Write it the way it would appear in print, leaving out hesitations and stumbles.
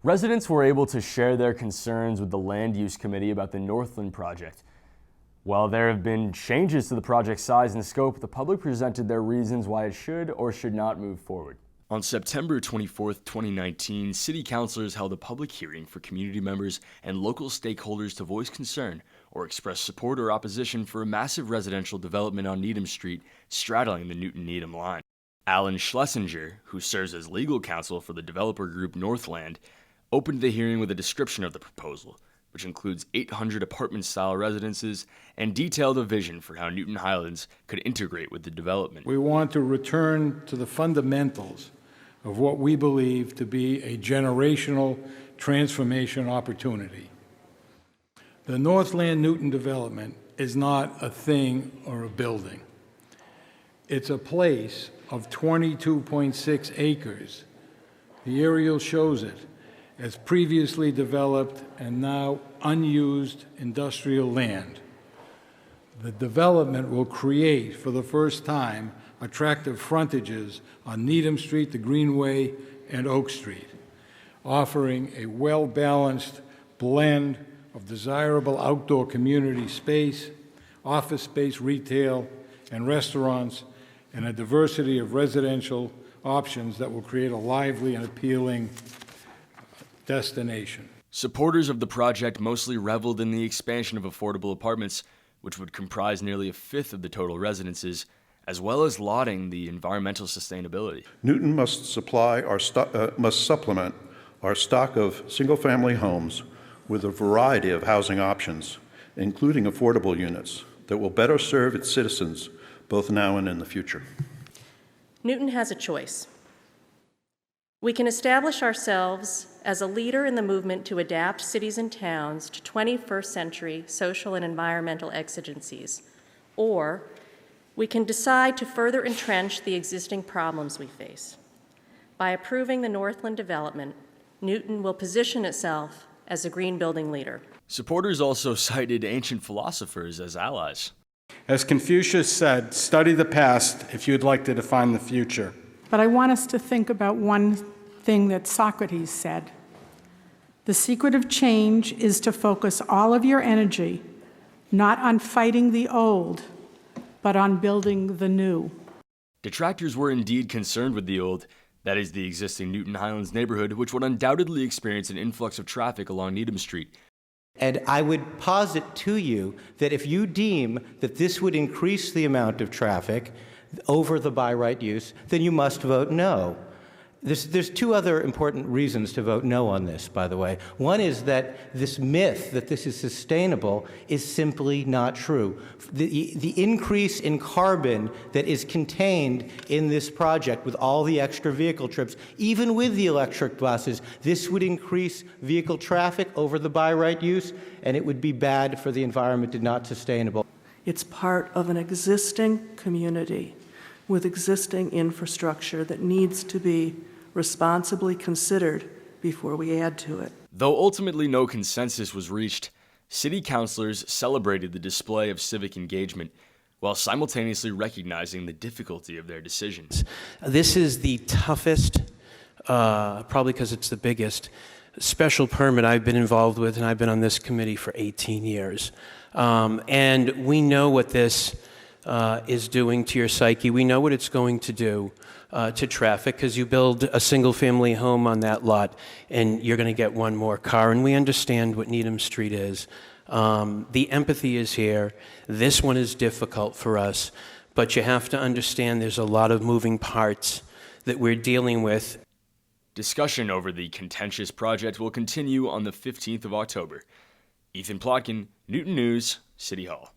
Residents were able to share their concerns with the Land Use Committee about the Northland Project. While there have been changes to the project's size and scope, the public presented their reasons why it should or should not move forward. On September 24, 2019, City Councilors held a public hearing for community members and local stakeholders to voice concern or express support or opposition for a massive residential development on Needham Street straddling the Newton-Needham line. Alan Schlesinger, who serves as legal counsel for the developer group Northland, opened the hearing with a description of the proposal, which includes 800 apartment-style residences and detailed a vision for how Newton Highlands could integrate with the development. We want to return to the fundamentals of what we believe to be a generational transformation opportunity. The Northland Newton development is not a thing or a building. It's a place of 22.6 acres. The aerial shows it as previously developed and now unused industrial land. The development will create, for the first time, attractive frontages on Needham Street, the Greenway, and Oak Street, offering a well-balanced blend of desirable outdoor community space, office space, retail, and restaurants, and a diversity of residential options that will create a lively and appealing destination. Supporters of the project mostly reveled in the expansion of affordable apartments, which would comprise nearly a fifth of the total residences, as well as lauding the environmental sustainability. Newton must supplement our stock of single-family homes with a variety of housing options, including affordable units, that will better serve its citizens both now and in the future. Newton has a choice. We can establish ourselves as a leader in the movement to adapt cities and towns to 21st century social and environmental exigencies, or we can decide to further entrench the existing problems we face. By approving the Northland development, Newton will position itself as a green building leader. Supporters also cited ancient philosophers as allies. As Confucius said, study the past if you'd like to define the future. But I want us to think about one thing that Socrates said. The secret of change is to focus all of your energy not on fighting the old, but on building the new. Detractors were indeed concerned with the old, that is, the existing Newton Highlands neighborhood, which would undoubtedly experience an influx of traffic along Needham Street. And I would posit to you that if you deem that this would increase the amount of traffic over the by right use, then you must vote no. There's two other important reasons to vote no on this, by the way. One is that this myth that this is sustainable is simply not true. The increase in carbon that is contained in this project with all the extra vehicle trips, even with the electric buses, this would increase vehicle traffic over the by right use, and it would be bad for the environment and not sustainable. It's part of an existing community with existing infrastructure that needs to be responsibly considered before we add to it. Though ultimately no consensus was reached, city councilors celebrated the display of civic engagement while simultaneously recognizing the difficulty of their decisions. This is the toughest, probably because it's the biggest, special permit I've been involved with, and I've been on this committee for 18 years. And we know what this is doing to your psyche. We know what it's going to do to traffic, because you build a single-family home on that lot and you're going to get one more car, and we understand what Needham Street is. The empathy is here. This one is difficult for us, but you have to understand there's a lot of moving parts that we're dealing with. Discussion over the contentious project will continue on the 15th of October. Ethan Plotkin, Newton News, City Hall.